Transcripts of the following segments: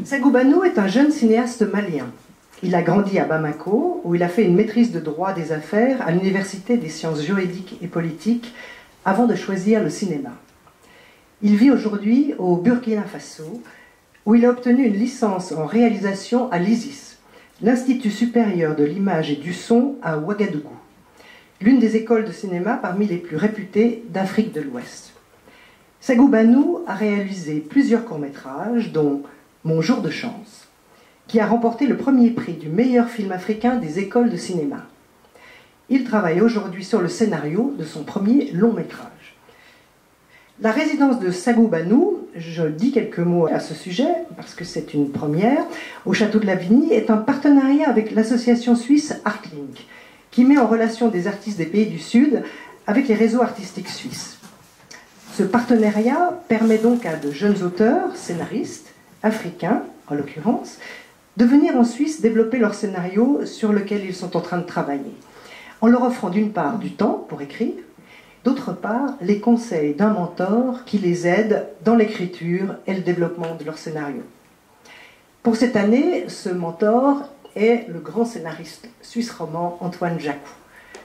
Sagou Banou est un jeune cinéaste malien. Il a grandi à Bamako, où il a fait une maîtrise de droit des affaires à l'Université des sciences juridiques et politiques, avant de choisir le cinéma. Il vit aujourd'hui au Burkina Faso, où il a obtenu une licence en réalisation à l'ISIS, l'Institut supérieur de l'image et du son à Ouagadougou, l'une des écoles de cinéma parmi les plus réputées d'Afrique de l'Ouest. Sagou Banou a réalisé plusieurs courts-métrages, dont Mon jour de chance, qui a remporté le premier prix du meilleur film africain des écoles de cinéma. Il travaille aujourd'hui sur le scénario de son premier long-métrage. La résidence de Sagou Banou, je dis quelques mots à ce sujet, parce que c'est une première, au Château de Lavigny, est un partenariat avec l'association suisse Artlink, qui met en relation des artistes des pays du Sud avec les réseaux artistiques suisses. Ce partenariat permet donc à de jeunes auteurs, scénaristes, africains en l'occurrence, de venir en Suisse développer leur scénario sur lequel ils sont en train de travailler, en leur offrant d'une part du temps pour écrire, d'autre part les conseils d'un mentor qui les aide dans l'écriture et le développement de leur scénario. Pour cette année, ce mentor est le grand scénariste suisse roman Antoine Jacou,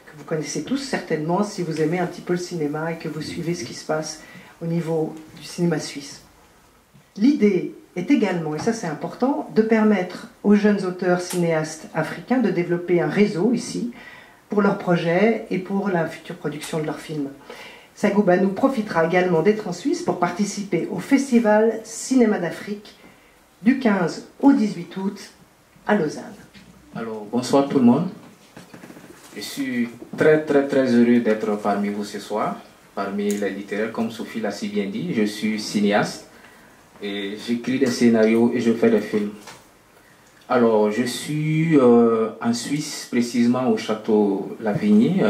que vous connaissez tous certainement si vous aimez un petit peu le cinéma et que vous suivez ce qui se passe au niveau du cinéma suisse. L'idée est également, et ça c'est important, de permettre aux jeunes auteurs cinéastes africains de développer un réseau ici pour leurs projets et pour la future production de leurs films. Sagou Banou profitera également d'être en Suisse pour participer au Festival Cinéma d'Afrique du 15 au 18 août à Lausanne. Alors, bonsoir tout le monde. Je suis très heureux d'être parmi vous ce soir, parmi les littéraires, comme Sophie l'a si bien dit. Je suis cinéaste. Et j'écris des scénarios et je fais des films. Alors, je suis en Suisse, précisément au Château Lavigny,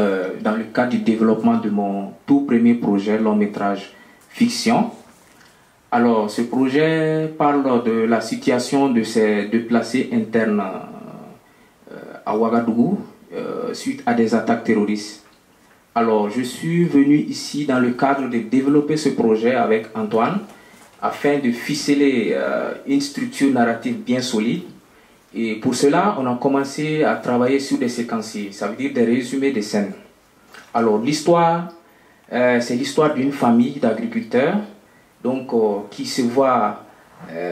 dans le cadre du développement de mon tout premier projet, long-métrage fiction. Alors, ce projet parle de la situation de ces déplacés internes à Ouagadougou suite à des attaques terroristes. Alors, je suis venu ici dans le cadre de développer ce projet avec Antoine, afin de ficeler une structure narrative bien solide. Et pour cela, on a commencé à travailler sur des séquenciers, ça veut dire des résumés des scènes. Alors l'histoire, c'est l'histoire d'une famille d'agriculteurs donc, qui se voient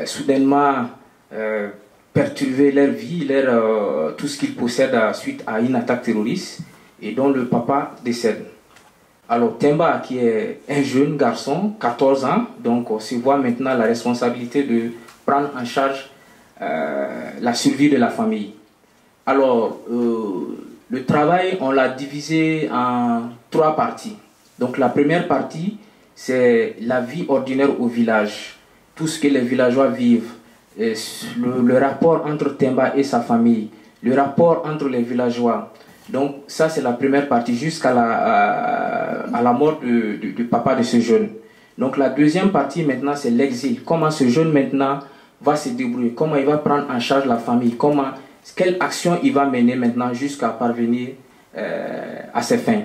soudainement perturber leur vie, tout ce qu'ils possèdent suite à une attaque terroriste et dont le papa décède. Alors Temba, qui est un jeune garçon, 14 ans, donc on se voit maintenant la responsabilité de prendre en charge la survie de la famille. Alors le travail, on l'a divisé en 3 parties. Donc la première partie, c'est la vie ordinaire au village, tout ce que les villageois vivent, le rapport entre Temba et sa famille, le rapport entre les villageois. Donc ça c'est la première partie jusqu'à la mort du papa de ce jeune. Donc la deuxième partie maintenant c'est l'exil. Comment ce jeune maintenant va se débrouiller, comment il va prendre en charge la famille, quelle action il va mener maintenant jusqu'à parvenir à ses fins.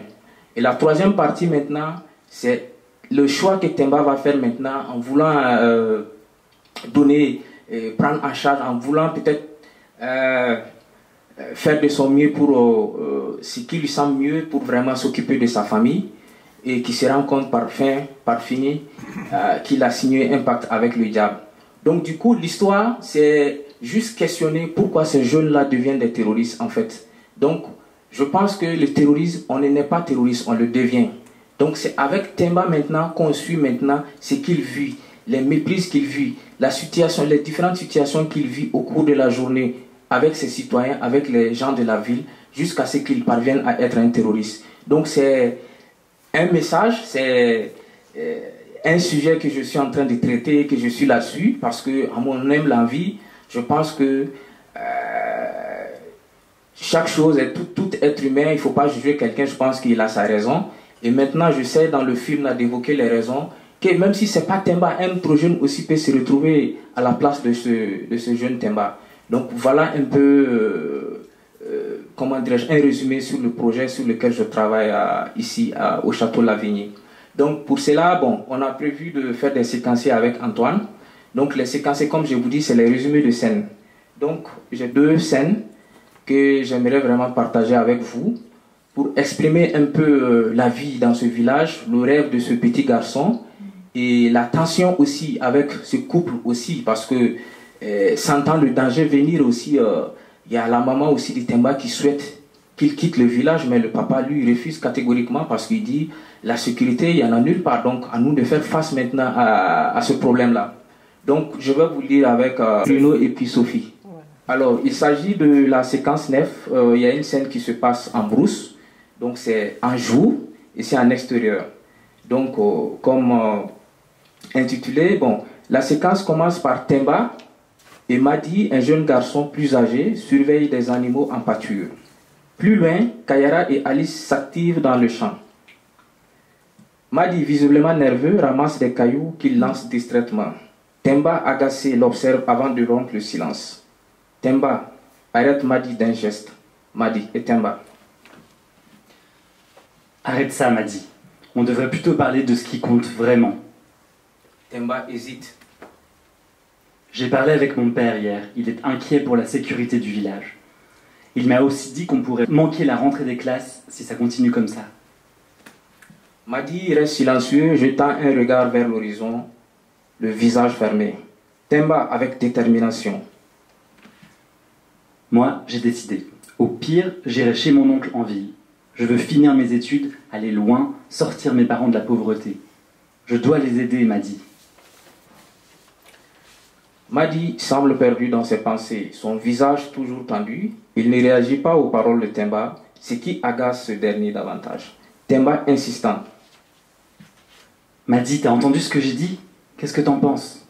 Et la troisième partie maintenant c'est le choix que Temba va faire maintenant en voulant prendre en charge, en voulant peut-être faire de son mieux pour ce qui lui semble mieux pour vraiment s'occuper de sa famille et qui se rend compte par fini qu'il a signé un pacte avec le diable. Donc du coup l'histoire c'est juste questionner pourquoi ces jeunes-là deviennent des terroristes en fait. Donc je pense que le terrorisme, on n'est pas terroriste, on le devient. Donc c'est avec Temba maintenant qu'on suit maintenant ce qu'il vit, les méprises qu'il vit, la situation, les différentes situations qu'il vit au cours de la journée avec ses citoyens, avec les gens de la ville, jusqu'à ce qu'ils parviennent à être un terroriste. Donc c'est un message, c'est un sujet que je suis en train de traiter, que je suis là-dessus, parce que à mon humble envie, je pense que chaque chose, tout être humain, il ne faut pas juger quelqu'un, je pense qu'il a sa raison. Et maintenant, j'essaie dans le film d'évoquer les raisons, que même si ce n'est pas Temba, un trop jeune aussi peut se retrouver à la place de ce jeune Temba. Donc voilà un peu, comment dirais-je, un résumé sur le projet sur lequel je travaille ici au Château Lavigny. Donc pour cela, bon, on a prévu de faire des séquenciers avec Antoine. Donc les séquences, comme je vous dis, c'est les résumés de scènes. Donc j'ai 2 scènes que j'aimerais vraiment partager avec vous pour exprimer un peu la vie dans ce village, le rêve de ce petit garçon et la tension aussi avec ce couple aussi, parce que sentant le danger venir aussi, il y a la maman aussi de Temba qui souhaite qu'il quitte le village, mais le papa lui refuse catégoriquement parce qu'il dit la sécurité, il n'y en a nulle part, donc à nous de faire face maintenant à ce problème-là. Donc je vais vous lire avec Bruno et puis Sophie. Alors il s'agit de la séquence 9, il y a une scène qui se passe en brousse, donc c'est en jour et c'est en extérieur. Donc comme intitulé, bon, la séquence commence par Temba et Madi, un jeune garçon plus âgé, surveille des animaux en pâture. Plus loin, Kayara et Alice s'activent dans le champ. Madi, visiblement nerveux, ramasse des cailloux qu'il lance distraitement. Temba, agacé, l'observe avant de rompre le silence. Temba, arrête Madi d'un geste. Madi et Temba. Arrête ça, Madi. On devrait plutôt parler de ce qui compte vraiment. Temba hésite. J'ai parlé avec mon père hier. Il est inquiet pour la sécurité du village. Il m'a aussi dit qu'on pourrait manquer la rentrée des classes si ça continue comme ça. Madi reste silencieux, jetant un regard vers l'horizon, le visage fermé. Temba avec détermination. Moi, j'ai décidé. Au pire, j'irai chez mon oncle en ville. Je veux finir mes études, aller loin, sortir mes parents de la pauvreté. Je dois les aider, Madi. Madi semble perdu dans ses pensées, son visage toujours tendu. Il ne réagit pas aux paroles de Temba, ce qui agace ce dernier davantage. Temba insistant. Madi, t'as entendu ce que j'ai dit? Qu'est-ce que t'en penses?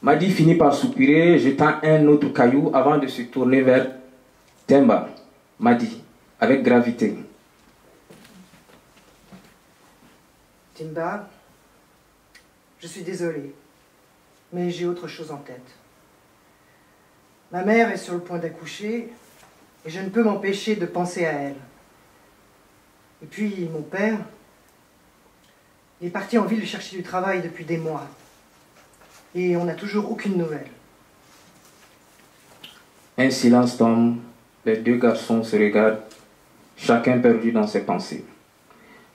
Madi finit par soupirer, jetant un autre caillou avant de se tourner vers Temba. Madi, avec gravité. Temba, je suis désolé, mais j'ai autre chose en tête. Ma mère est sur le point d'accoucher et je ne peux m'empêcher de penser à elle. Et puis mon père, il est parti en ville chercher du travail depuis des mois. Et on n'a toujours aucune nouvelle. Un silence tombe, les 2 garçons se regardent, chacun perdu dans ses pensées.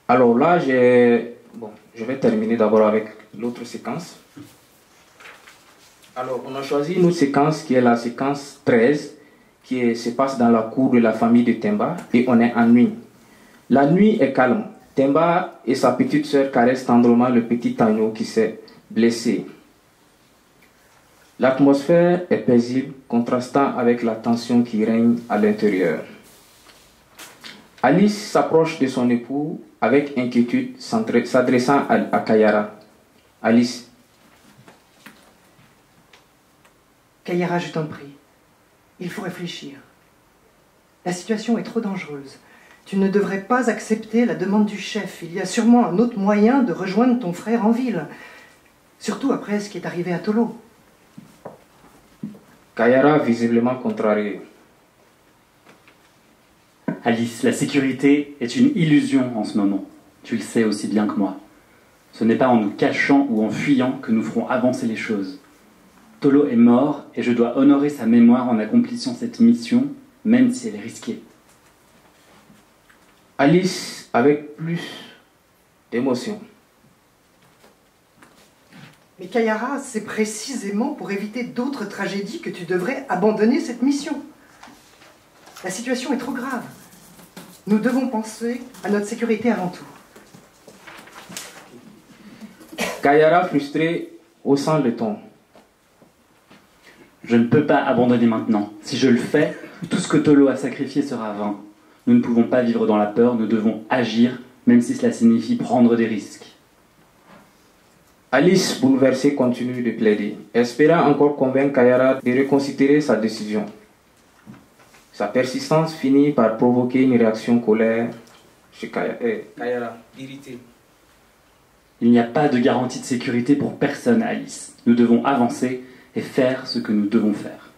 Alors là, je vais terminer d'abord avec l'autre séquence. Alors, on a choisi une autre séquence qui est la séquence 13, qui se passe dans la cour de la famille de Temba, et on est en nuit. La nuit est calme. Temba et sa petite sœur caressent tendrement le petit agneau qui s'est blessé. L'atmosphère est paisible, contrastant avec la tension qui règne à l'intérieur. Alice s'approche de son époux avec inquiétude, s'adressant à Kayara. Alice. Kayara, je t'en prie, il faut réfléchir. La situation est trop dangereuse. Tu ne devrais pas accepter la demande du chef. Il y a sûrement un autre moyen de rejoindre ton frère en ville. Surtout après ce qui est arrivé à Tolo. Kayara, visiblement contrariée. Alice, la sécurité est une illusion en ce moment. Tu le sais aussi bien que moi. Ce n'est pas en nous cachant ou en fuyant que nous ferons avancer les choses. Tolo est mort et je dois honorer sa mémoire en accomplissant cette mission, même si elle est risquée. Alice, avec plus d'émotion. Mais Kayara, c'est précisément pour éviter d'autres tragédies que tu devrais abandonner cette mission. La situation est trop grave. Nous devons penser à notre sécurité avant tout. Kayara, frustrée, haussant le ton. Je ne peux pas abandonner maintenant. Si je le fais, tout ce que Tolo a sacrifié sera vain. Nous ne pouvons pas vivre dans la peur, nous devons agir, même si cela signifie prendre des risques. Alice, bouleversée, continue de plaider, espérant encore convaincre Kayara de reconsidérer sa décision. Sa persistance finit par provoquer une réaction colère chez Kayara, irritée. Il n'y a pas de garantie de sécurité pour personne, Alice. Nous devons avancer et faire ce que nous devons faire.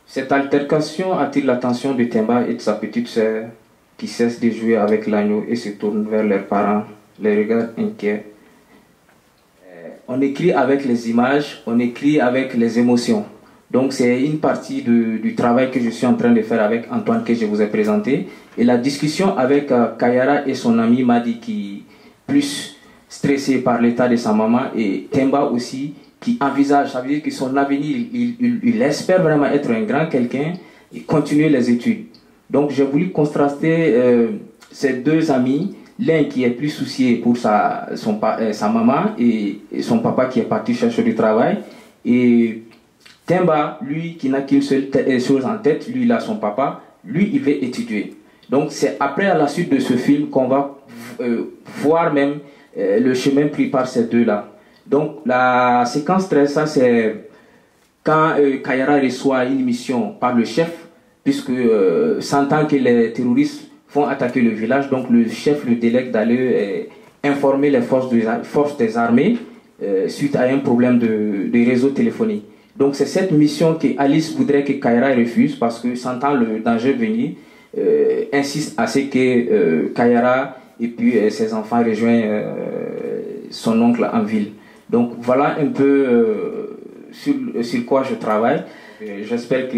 Cette altercation attire l'attention de Temba et de sa petite sœur, qui cessent de jouer avec l'agneau et se tournent vers leurs parents, les regards inquiets. on écrit avec les images, on écrit avec les émotions. Donc c'est une partie du travail que je suis en train de faire avec Antoine que je vous ai présenté. Et la discussion avec Kayara et son ami Madi qui plus stressé par l'état de sa maman et Temba aussi qui envisage, ça veut dire que son avenir, il espère vraiment être un grand quelqu'un et continuer les études. Donc j'ai voulu contraster ces deux amis, l'un qui est plus soucié pour sa maman et son papa qui est parti chercher du travail, et Temba, lui, qui n'a qu'une seule chose en tête, lui, il a son papa, lui, il veut étudier. Donc, c'est après, à la suite de ce film, qu'on va voir même le chemin pris par ces deux-là. Donc, la séquence 13, ça, c'est quand Kayara reçoit une mission par le chef, puisque sentant que les terroristes vont attaquer le village, donc le chef le délègue d'aller informer les forces des armées suite à un problème de réseau téléphonique. Donc c'est cette mission que Alice voudrait que Kayara refuse parce que sentant le danger venir, insiste à ce que Kayara et puis ses enfants rejoignent son oncle en ville. Donc voilà un peu sur quoi je travaille. J'espère que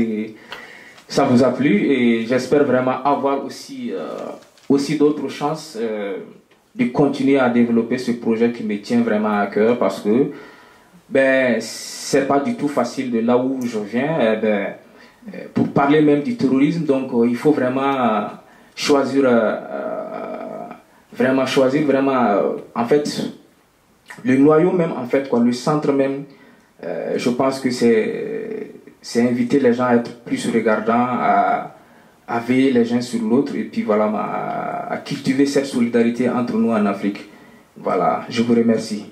ça vous a plu et j'espère vraiment avoir aussi d'autres chances de continuer à développer ce projet qui me tient vraiment à cœur parce que c'est pas du tout facile de là où je viens pour parler même du terrorisme. Donc il faut vraiment choisir en fait le noyau même, en fait quoi, le centre même. Je pense que c'est inviter les gens à être plus regardants, à veiller les uns sur l'autre et puis voilà, à cultiver cette solidarité entre nous en Afrique. Voilà, je vous remercie.